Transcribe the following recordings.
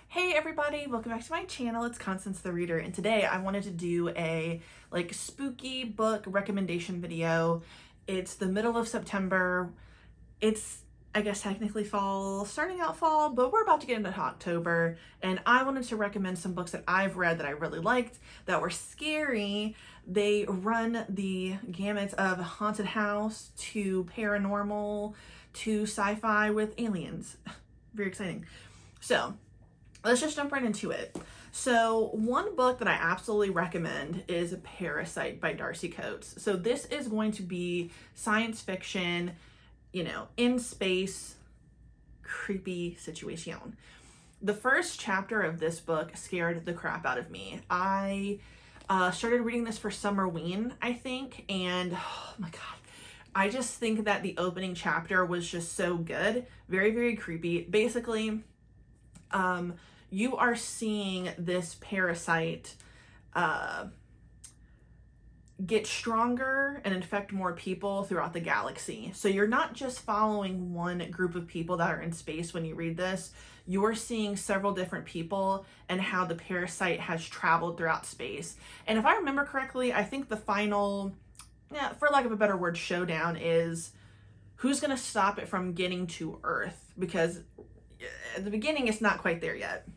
Hey everybody, welcome back to my channel. It's Constance the Reader, and today I wanted to do a spooky book recommendation video. It's the middle of September. It's, I guess, technically fall, starting out fall, but we're about to get into October, and I wanted to recommend some books that I've read that I really liked, that were scary. They run the gamut of haunted house to paranormal to sci-fi with aliens. Very exciting. So let's just jump right into it. So one book that I absolutely recommend is Parasite by Darcy Coates. So this is going to be science fiction, in space, creepy situation. The first chapter of this book scared the crap out of me. I started reading this for Summerween, I think, and oh my god, I just think that the opening chapter was just so good. Very, very creepy. Basically, you are seeing this parasite get stronger and infect more people throughout the galaxy. So you're not just following one group of people that are in space when you read this. You're seeing several different people and how the parasite has traveled throughout space. And if I remember correctly, I think the final, for lack of a better word, showdown is who's going to stop it from getting to Earth, because at the beginning it's not quite there yet.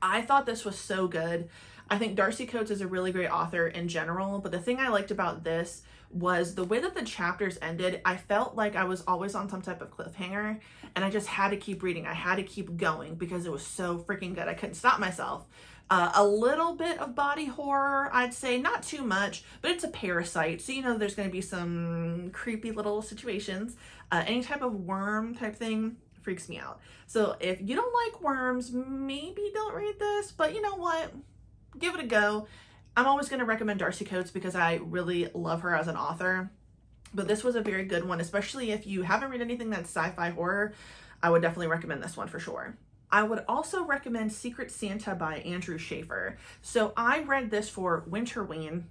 I thought this was so good. I think Darcy Coates is a really great author in general, but the thing I liked about this was the way that the chapters ended. I felt like I was always on some type of cliffhanger, and I just had to keep reading. I had to keep going because it was so freaking good. I couldn't stop myself. A little bit of body horror, I'd say, not too much, but it's a parasite, so there's going to be some creepy little situations. Any type of worm type thing freaks me out. So if you don't like worms, maybe don't read this, but you know what? Give it a go. I'm always going to recommend Darcy Coates because I really love her as an author, but this was a very good one, especially if you haven't read anything that's sci-fi horror. I would definitely recommend this one for sure. I would also recommend Secret Santa by Andrew Schaefer. So I read this for Winterween,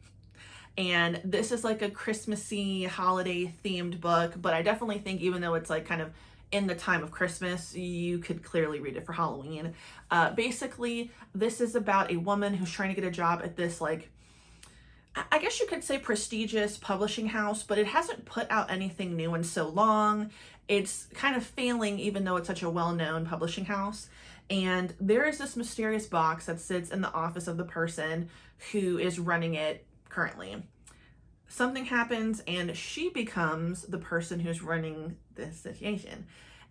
and this is like a Christmassy holiday themed book, but I definitely think even though it's like kind of in the time of Christmas, you could clearly read it for Halloween. Basically, this is about a woman who's trying to get a job at this, I guess you could say prestigious publishing house, but it hasn't put out anything new in so long. It's kind of failing even though it's such a well-known publishing house. And there is this mysterious box that sits in the office of the person who is running it currently. Something happens and she becomes the person who's running this situation.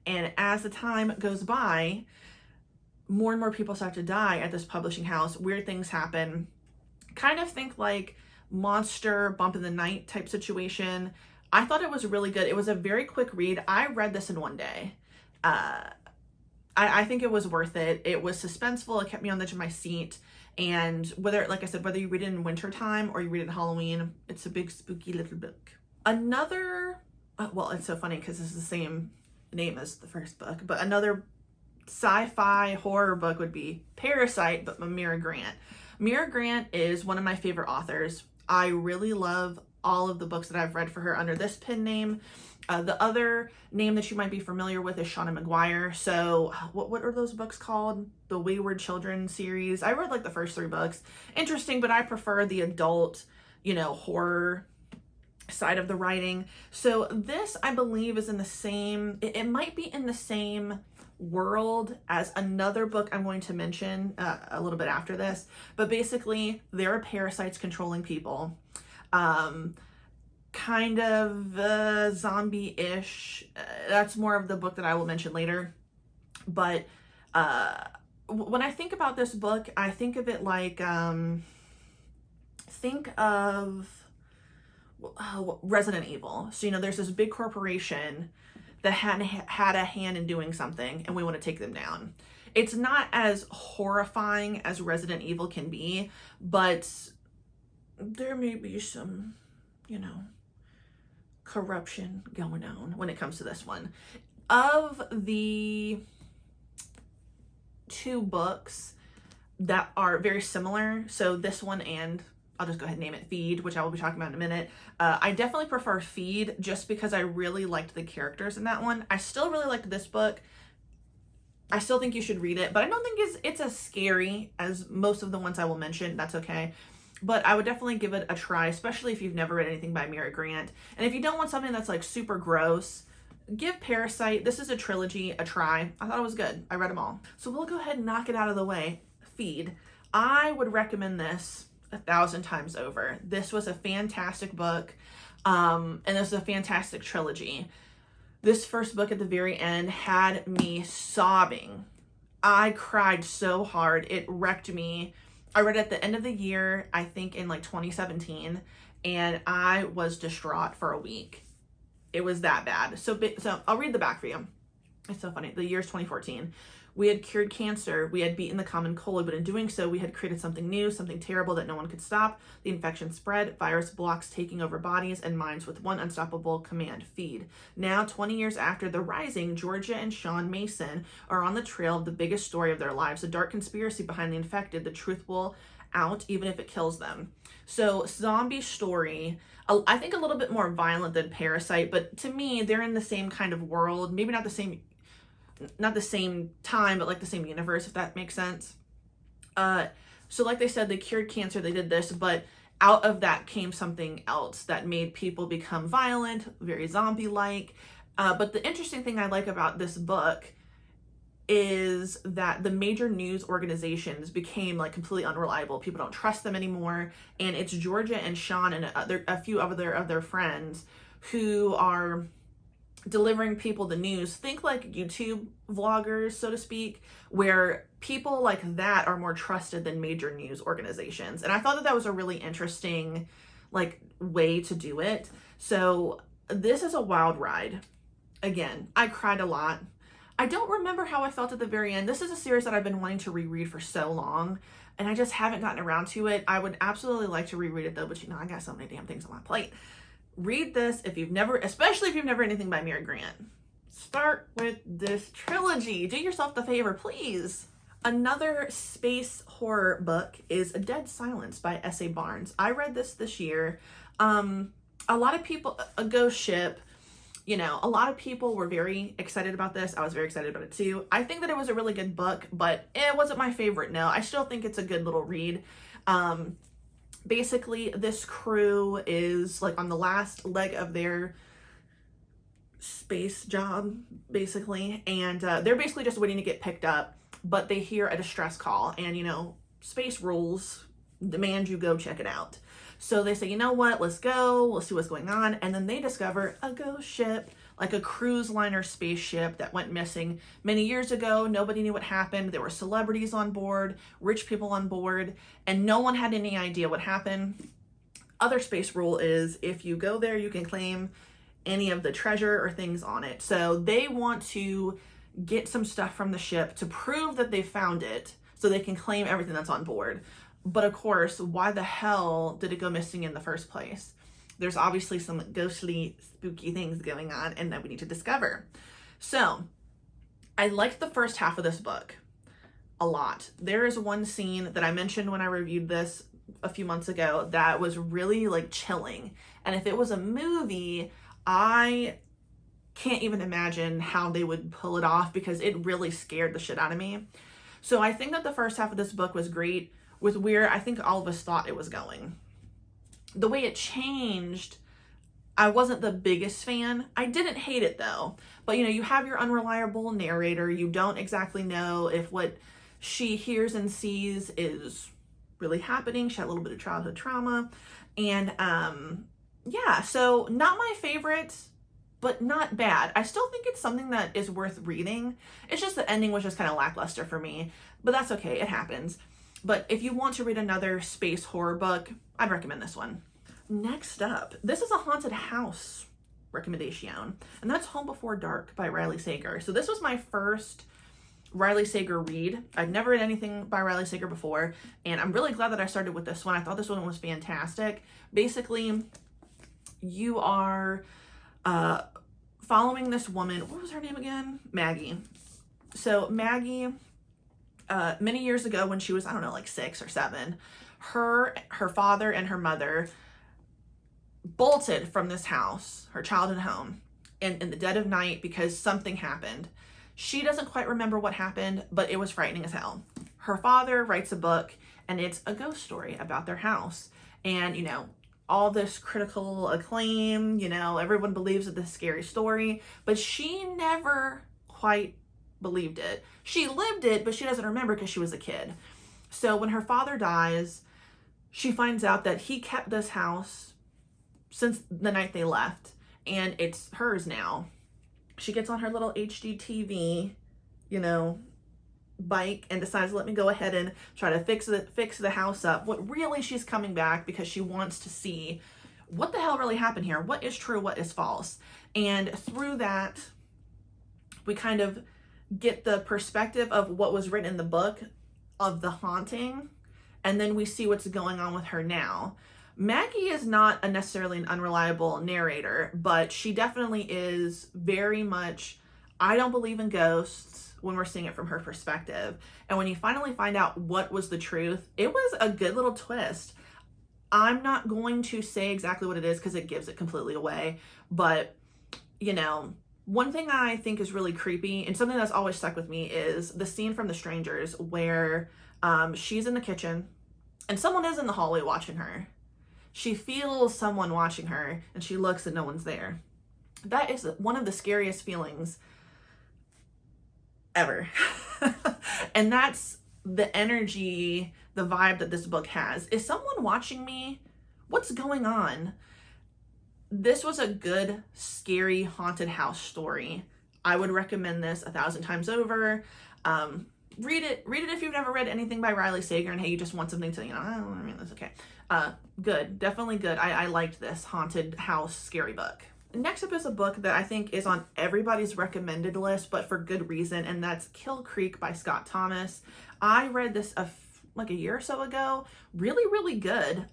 And as the time goes by, more and more people start to die at this publishing house. Weird things happen. Kind of think like monster bump in the night type situation. I thought it was really good. It was a very quick read. I read this in one day. I think it was worth it. It was suspenseful. It kept me on the edge of my seat. And whether, like I said, whether you read it in wintertime or you read it in Halloween, it's a big spooky little book. Another, well, it's so funny because it's the same name as the first book, but another sci-fi horror book would be Parasite, but by Mira Grant. Mira Grant is one of my favorite authors. I really love all of the books that I've read for her under this pen name. The other name that you might be familiar with is Shauna McGuire. So what are those books called? The Wayward Children series. I read like the first 3 books. Interesting, but I prefer the adult, horror side of the writing. So this, I believe, is in the same, it might be in the same world as another book I'm going to mention a little bit after this. But basically, there are parasites controlling people. Kind of zombie-ish. That's more of the book that I will mention later. But when I think about this book, I think of it like, think of Resident Evil. So, there's this big corporation that had a hand in doing something, and we want to take them down. It's not as horrifying as Resident Evil can be, but there may be some, corruption going on when it comes to this one. Of the 2 books that are very similar, so this one and I'll just go ahead and name it Feed, which I will be talking about in a minute. I definitely prefer Feed just because I really liked the characters in that one. I still really liked this book. I still think you should read it, but I don't think it's as scary as most of the ones I will mention. That's okay. But I would definitely give it a try, especially if you've never read anything by Mary Grant. And if you don't want something that's like super gross, give Parasite, this is a trilogy, a try. I thought it was good. I read them all. So we'll go ahead and knock it out of the way. Feed. I would recommend this 1,000 times over. This was a fantastic book, and this is a fantastic trilogy. This first book at the very end had me sobbing. I cried so hard. It wrecked me. I read it at the end of the year, I think in like 2017, and I was distraught for a week. It was that bad. So I'll read the back for you. It's so funny. The year's 2014. We had cured cancer. We had beaten the common cold, but in doing so, we had created something new, something terrible that no one could stop. The infection spread, virus blocks taking over bodies and minds with one unstoppable command: feed. Now, 20 years after the rising, Georgia and Sean Mason are on the trail of the biggest story of their lives, a dark conspiracy behind the infected. The truth will out, even if it kills them. So, zombie story, I think a little bit more violent than Parasite, but to me, they're in the same kind of world, maybe not the same time, but like the same universe, if that makes sense. So like they said, they cured cancer, they did this, but out of that came something else that made people become violent, very zombie-like. But the interesting thing I like about this book is that the major news organizations became like completely unreliable. People don't trust them anymore. And it's Georgia and Sean and a few other of their friends who are delivering people the news. Think like YouTube vloggers, so to speak, where people like that are more trusted than major news organizations. And I thought that that was a really interesting like way to do it. So this is a wild ride. Again, I cried a lot. I don't remember how I felt at the very end. This is a series that I've been wanting to reread for so long, and I just haven't gotten around to it. I would absolutely like to reread it though, but you know, I got so many damn things on my plate. Read this if you've never, especially if you've never read anything by Mary Grant. Start with this trilogy. Do yourself the favor, please. Another space horror book is A Dead Silence by S.A. Barnes. I read this year. A lot of people, a ghost ship, you know, a lot of people were very excited about this. I was very excited about it too. I think that it was a really good book, but it wasn't my favorite. No, I still think it's a good little read. Basically, this crew is like on the last leg of their space job, basically, and they're basically just waiting to get picked up, but they hear a distress call, and you know, space rules demand you go check it out. So they say, you know what, let's go, we'll see what's going on. And then they discover a ghost ship, like a cruise liner spaceship that went missing many years ago. Nobody knew what happened. There were celebrities on board, rich people on board, and no one had any idea what happened. Other space rule is if you go there, you can claim any of the treasure or things on it. So they want to get some stuff from the ship to prove that they found it so they can claim everything that's on board. But of course, why the hell did it go missing in the first place? There's obviously some ghostly, spooky things going on and that we need to discover. So I liked the first half of this book a lot. There is one scene that I mentioned when I reviewed this a few months ago that was really like chilling. And if it was a movie, I can't even imagine how they would pull it off because it really scared the shit out of me. So I think that the first half of this book was great with where I think all of us thought it was going. The way it changed, I wasn't the biggest fan. I didn't hate it though. But you know, you have your unreliable narrator. You don't exactly know if what she hears and sees is really happening. She had a little bit of childhood trauma. And yeah, so not my favorite, but not bad. I still think it's something that is worth reading. It's just the ending was just kind of lackluster for me, but that's okay, it happens. But if you want to read another space horror book, I'd recommend this one. Next up, this is a haunted house recommendation, and that's Home Before Dark by Riley Sager. So this was my first Riley Sager read. I'd never read anything by Riley Sager before, and I'm really glad that I started with this one. I thought this one was fantastic. Basically, you are following this woman. What was her name again? Maggie. So Maggie, many years ago when she was, I don't know, like 6 or 7, her father and her mother bolted from this house, her childhood home, in the dead of night because something happened. She doesn't quite remember what happened, but it was frightening as hell. Her father writes a book, and it's a ghost story about their house. And, you know, all this critical acclaim, you know, everyone believes it's a scary story, but she never quite believed it. She lived it, but she doesn't remember because she was a kid. So when her father dies, she finds out that he kept this house since the night they left, and it's hers now. She gets on her little HD TV, you know, bike, and decides, let me go ahead and try to fix the house up. What really, she's coming back because she wants to see what the hell really happened here. What is true? What is false? And through that, we kind of get the perspective of what was written in the book of the haunting, and then we see what's going on with her now. Maggie is not necessarily an unreliable narrator, but she definitely is very much, I don't believe in ghosts when we're seeing it from her perspective. And when you finally find out what was the truth, it was a good little twist. I'm not going to say exactly what it is because it gives it completely away, but, you know, one thing I think is really creepy and something that's always stuck with me is the scene from The Strangers where she's in the kitchen and someone is in the hallway watching her. She feels someone watching her and she looks and no one's there. That is one of the scariest feelings ever. And that's the energy, the vibe that this book has. Is someone watching me? What's going on? This was a good, scary, haunted house story. I would recommend this 1,000 times over. Read it if you've never read anything by Riley Sager and hey, you just want something to, you know, I don't want to read this, okay. Good, definitely good. I liked this haunted house scary book. Next up is a book that I think is on everybody's recommended list, but for good reason, and that's Kill Creek by Scott Thomas. I read this like a year or so ago. Really, really good.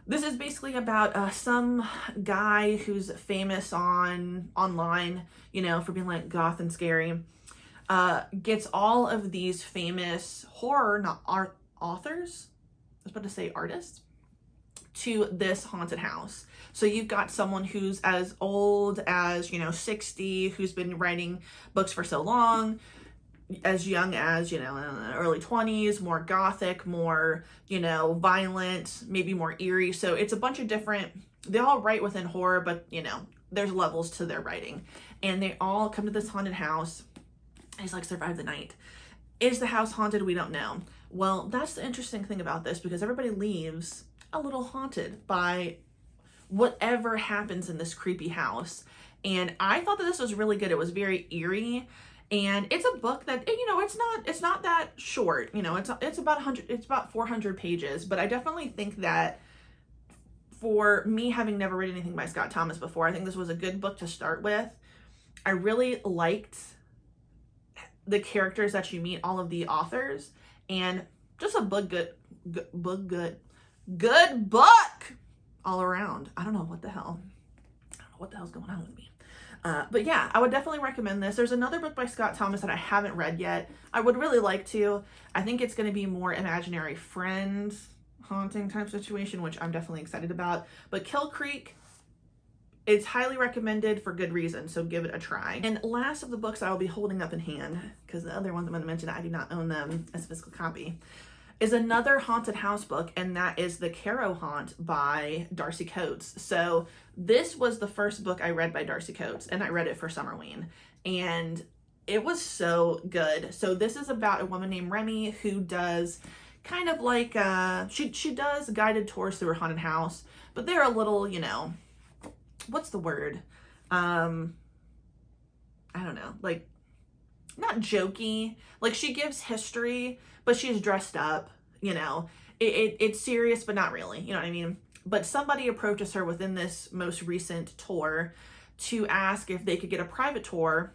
This is basically about some guy who's famous online, you know, for being like goth and scary. Gets all of these famous horror authors, I was about to say artists, to this haunted house. So you've got someone who's as old as, you know, 60, who's been writing books for so long, as young as, you know, in the early 20s, more gothic, more, you know, violent, maybe more eerie. So it's a bunch of different, they all write within horror, but, you know, there's levels to their writing. And they all come to this haunted house. He's like, survive the night. Is the house haunted? We don't know. Well, that's the interesting thing about this, because everybody leaves a little haunted by whatever happens in this creepy house. And I thought that this was really good. It was very eerie. And it's a book that, you know, it's not that short, you know, it's about 400 pages, but I definitely think that for me, having never read anything by Scott Thomas before, I think this was a good book to start with. I really liked the characters that you meet, all of the authors, and just a good book all around. I don't know what the hell's going on with me. But yeah, I would definitely recommend this. There's another book by Scott Thomas that I haven't read yet. I would really like to. I think it's going to be more imaginary friends, haunting type situation, which I'm definitely excited about. But Kill Creek, it's highly recommended for good reason, so give it a try. And last of the books I will be holding up in hand, because the other ones I'm going to mention, I do not own them as a physical copy, is another haunted house book, and that is The Cairo Haunt by Darcy Coates. So this was the first book I read by Darcy Coates, and I read it for Summerween, and it was so good. So this is about a woman named Remy who does kind of like, she does guided tours through her haunted house, but they're a little, you know, what's the word? I don't know, like, not jokey. Like, she gives history, but she's dressed up, you know. It's serious, but not really, you know what I mean? But somebody approaches her within this most recent tour to ask if they could get a private tour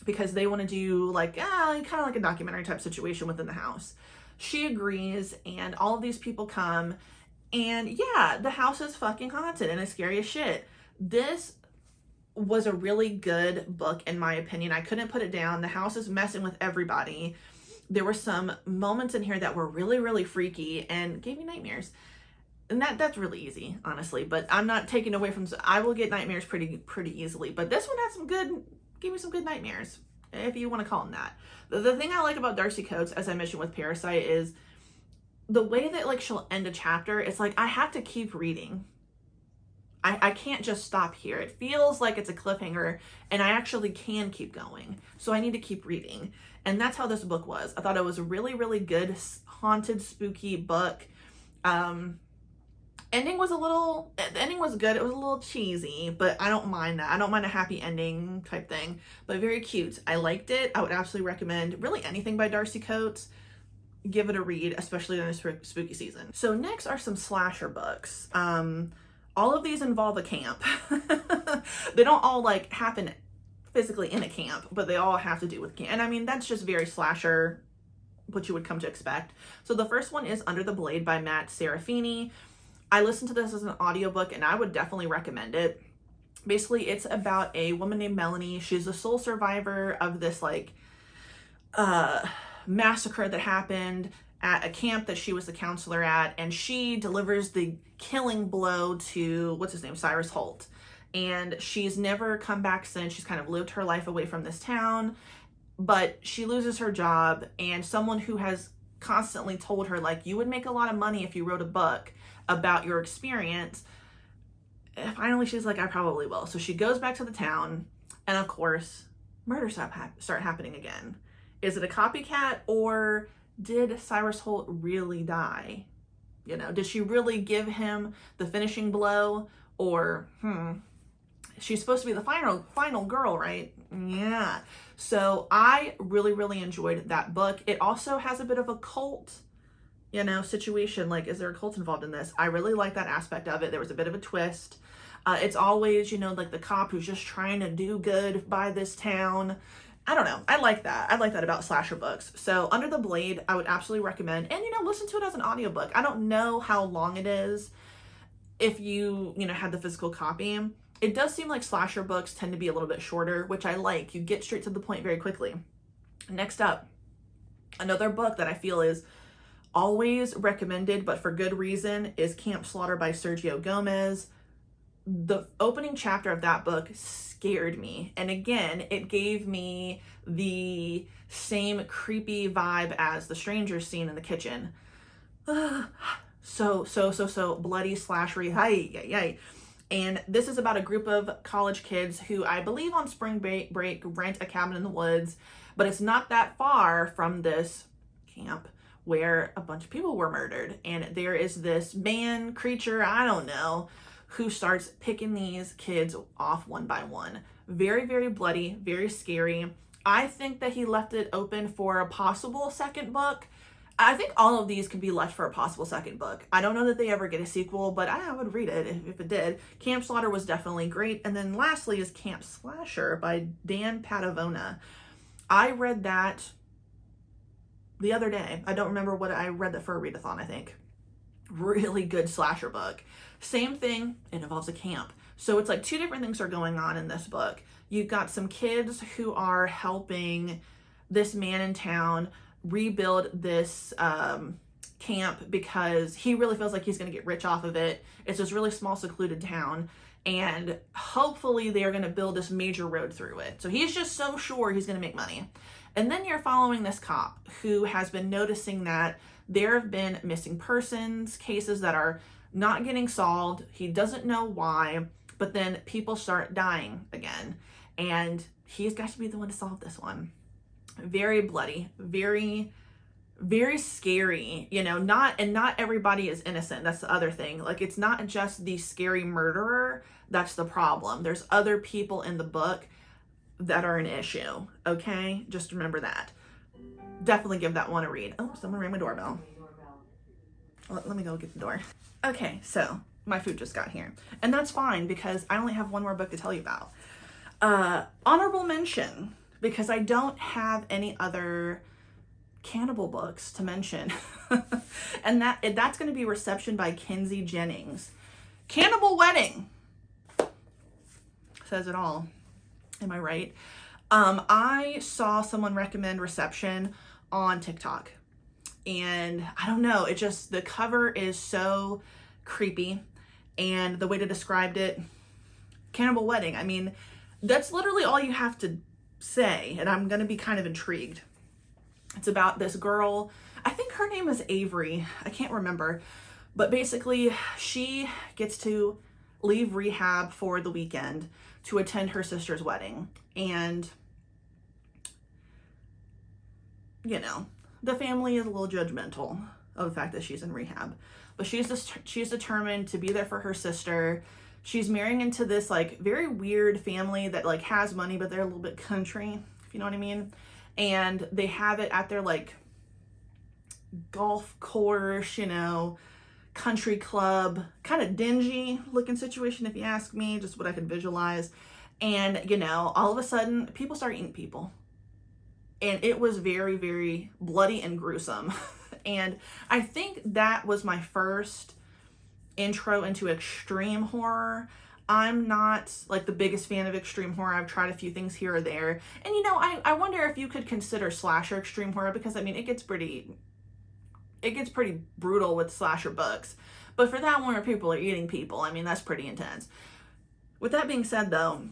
because they want to do like, kind of like a documentary type situation within the house. She agrees, and all of these people come, and yeah, the house is fucking haunted and it's scary as shit. This was a really good book in my opinion. I couldn't put it down. The house is messing with everybody. There were some moments in here that were really, really freaky and gave me nightmares. And that's really easy, honestly, but I'm not taking away from, I will get nightmares pretty easily, but this one had gave me some good nightmares. if you want to call them that. The thing I like about Darcy Coates, as I mentioned with Parasite, is the way that like she'll end a chapter. It's like I have to keep reading. I can't just stop here. It feels like it's a cliffhanger and I actually can keep going. So I need to keep reading. And that's how this book was. I thought it was a really, really good, haunted, spooky book. The ending was good. It was a little cheesy, but I don't mind that. I don't mind a happy ending type thing, but very cute. I liked it. I would absolutely recommend really anything by Darcy Coates. Give it a read, especially in a spooky season. So next are some slasher books. All of these involve a camp. They don't all like happen physically in a camp, but they all have to do with camp. And I mean, that's just very slasher, what you would come to expect. So the first one is Under the Blade by Matt Serafini. I listened to this as an audiobook and I would definitely recommend it. Basically, it's about a woman named Melanie. She's the sole survivor of this like massacre that happened at a camp that she was the counselor at, and she delivers the killing blow to, what's his name, Cyrus Holt. And she's never come back since. She's kind of lived her life away from this town, but she loses her job, and someone who has constantly told her, like, you would make a lot of money if you wrote a book about your experience. Finally, she's like, I probably will. So she goes back to the town, and of course, murders start happening again. Is it a copycat, or did Cyrus Holt really die? You know, did she really give him the finishing blow? Or, she's supposed to be the final girl, right? Yeah. So I really, really enjoyed that book. It also has a bit of a cult, you know, situation. Like, is there a cult involved in this? I really like that aspect of it. There was a bit of a twist. It's always, you know, like the cop who's just trying to do good by this town. I don't know. I like that. I like that about slasher books. So Under the Blade, I would absolutely recommend. And, you know, listen to it as an audiobook. I don't know how long it is if you know, had the physical copy. It does seem like slasher books tend to be a little bit shorter, which I like. You get straight to the point very quickly. Next up, another book that I feel is always recommended, but for good reason, is Camp Slaughter by Sergio Gomez. The opening chapter of that book scared me. And again, it gave me the same creepy vibe as the stranger scene in the kitchen. So bloody, slashery. Hi. And this is about a group of college kids who, I believe on spring break rent a cabin in the woods, but it's not that far from this camp where a bunch of people were murdered. And there is this man, creature, I don't know, who starts picking these kids off one by one. Very, very bloody, very scary. I think that he left it open for a possible second book. I think all of these could be left for a possible second book. I don't know that they ever get a sequel, but I would read it if it did. Camp Slaughter was definitely great. And then lastly is Camp Slasher by Dan Padavona. I read that the other day. I don't remember what I read that for a readathon, I think. Really good slasher book. Same thing, it involves a camp. So it's like two different things are going on in this book. You've got some kids who are helping this man in town rebuild this camp because he really feels like he's going to get rich off of it. It's this really small, secluded town, and hopefully they are going to build this major road through it. So he's just so sure he's going to make money. And then you're following this cop who has been noticing that there have been missing persons cases that are not getting solved. He doesn't know why, but then people start dying again, and he's got to be the one to solve this one. Very bloody, very, very scary, you know, not everybody is innocent. That's the other thing. Like, it's not just the scary murderer that's the problem. There's other people in the book that are an issue. Okay, just remember that. Definitely give that one a read. Oh, someone rang my doorbell. Let me go get the door. Okay, so my food just got here, and that's fine because I only have one more book to tell you about. Honorable mention, because I don't have any other cannibal books to mention. And that's going to be Reception by Kinsey Jennings. Cannibal Wedding says it all. Am I right? I saw someone recommend Reception on TikTok, and I don't know, it just, the cover is so creepy, and the way to describe it, Cannibal Wedding. I mean, that's literally all you have to say, and I'm gonna be kind of intrigued. It's about this girl, I think her name is Avery, I can't remember, but basically she gets to leave rehab for the weekend to attend her sister's wedding. And, you know, the family is a little judgmental of the fact that she's in rehab, but she's determined to be there for her sister. She's marrying into this like very weird family that like has money, but they're a little bit country, if you know what I mean. And they have it at their like golf course, you know, country club, kind of dingy looking situation, if you ask me, just what I could visualize. And, you know, all of a sudden people start eating people. And it was very, very bloody and gruesome. And I think that was my first intro into extreme horror. I'm not like the biggest fan of extreme horror. I've tried a few things here or there. And, you know, I wonder if you could consider slasher extreme horror, because I mean, it gets pretty brutal with slasher books. But for that one where people are eating people, I mean, that's pretty intense. With that being said though,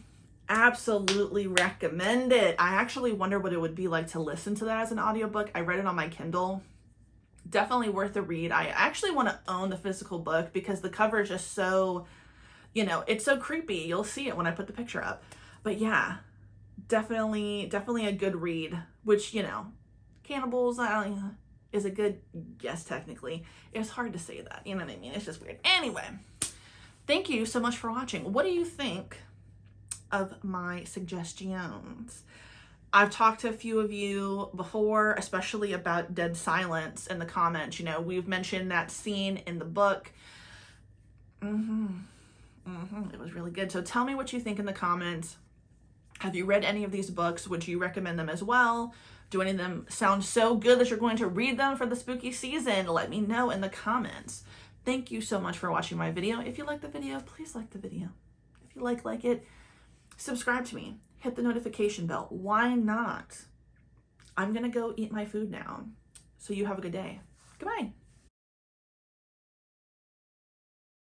absolutely recommend it. I actually wonder what it would be like to listen to that as an audiobook. I read it on my Kindle. Definitely worth a read. I actually want to own the physical book because the cover is just so, you know, it's so creepy. You'll see it when I put the picture up. But yeah, definitely a good read, which, you know, cannibals is a good guess technically. It's hard to say that, you know what I mean? It's just weird. Anyway, thank you so much for watching. What do you think of my suggestions? I've talked to a few of you before, especially about dead silence in the comments. You know, we've mentioned that scene in the book. It was really good. So tell me what you think in the comments. Have you read any of these books? Would you recommend them as well? Do any of them sound so good that you're going to read them for the spooky season? Let me know in the comments. Thank you so much for watching my video. If you like the video, please like the video. If you like it, subscribe to me. Hit the notification bell. Why not? I'm gonna go eat my food now. So you have a good day. Goodbye.